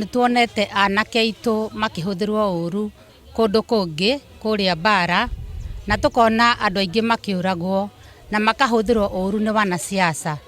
Nituonete anake aitu makihuthirwo uru kundu kungi kuria bara na tukona andu aingi makiuragwo na makahuthirwo uru ni wanasiasa.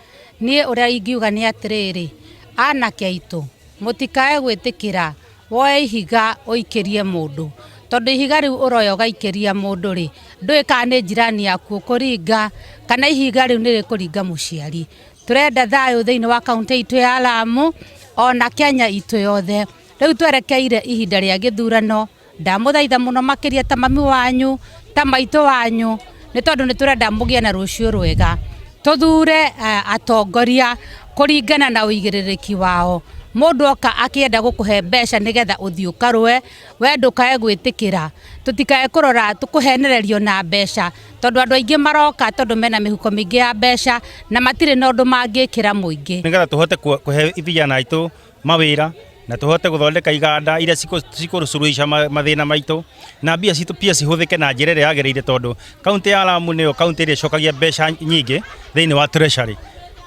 Nie uria ingiuga ni atiriri, anake aitu mutikae gwitikira woe ihiga uikirie mundu, tondu ihiga riu uroya ugaikiria mundu ri ndui kana ni jirani yaku ukuringa kana ihiga riu ni rikuringa muciari. Turenda thayu thiini wa kaunti itu ya Lamu ona Kenya itu yothe. Riu twerekeire ihinda ria githurano, ndamuthaitha muno makiria ta mami wanyu ta maitu wanyu ni tondu ni turenda mugie na rucio rwega, tuthure atongoria kuringana na uigiririki wao. Mundu oka akienda gukuhe mbeca nigetha uthii ukarwe, we ndukae gwitikira, tutikae kurora tukuhenererio na mbeca tondu andu aingi maroka tondu mena mihuko mingi ya mbeca na matire na undu mangikira muingi. Nigetha tuhote kuhe vijana aitu mawira na tuhote guthondeka iganda iria cikurucuruisha mathina maitu na mbia citu pia cihuthike na njira iria yagereire, tondu kaunti ya Lamu niyo kaunti iria icokagia mbeca nyingi thiini wa treasury,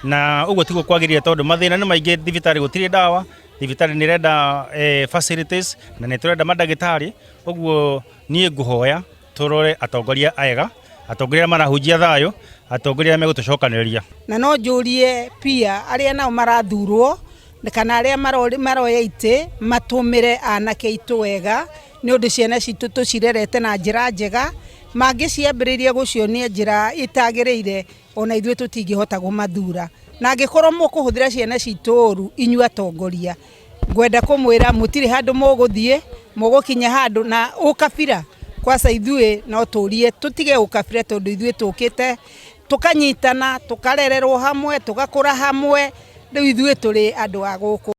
na uguo tiguo kwagirire tondu mathina ni maingi. Thibitari gutiri dawa, thibitari ni renda facilities na ni turenda madagitari. Uguo nie nguhoya turore atongoria ega, atongoria marahunjia thayu, atongoria megutucokaniria. Na no njurie pia aria nao marathurwo kana aria maroya ite matumire anake aitu wega ni undu ciana citu tucirerete na njira njega. Mangiciambiriria gucionia njira itagiriire ona ithuĩ tutingihota gumathura, na angikorwo mukuhuthira ciana citu uru inyua atongoria, ngwenda kumwira mutiri handu muguthie mugukinya handu na ukabira kwasa ithuĩ no turie tutige ukabira tondu ithuĩ tukite tukanyitana tukarererwo hamwe tugakura hamwe. Riu ithuĩ turi andu a guku.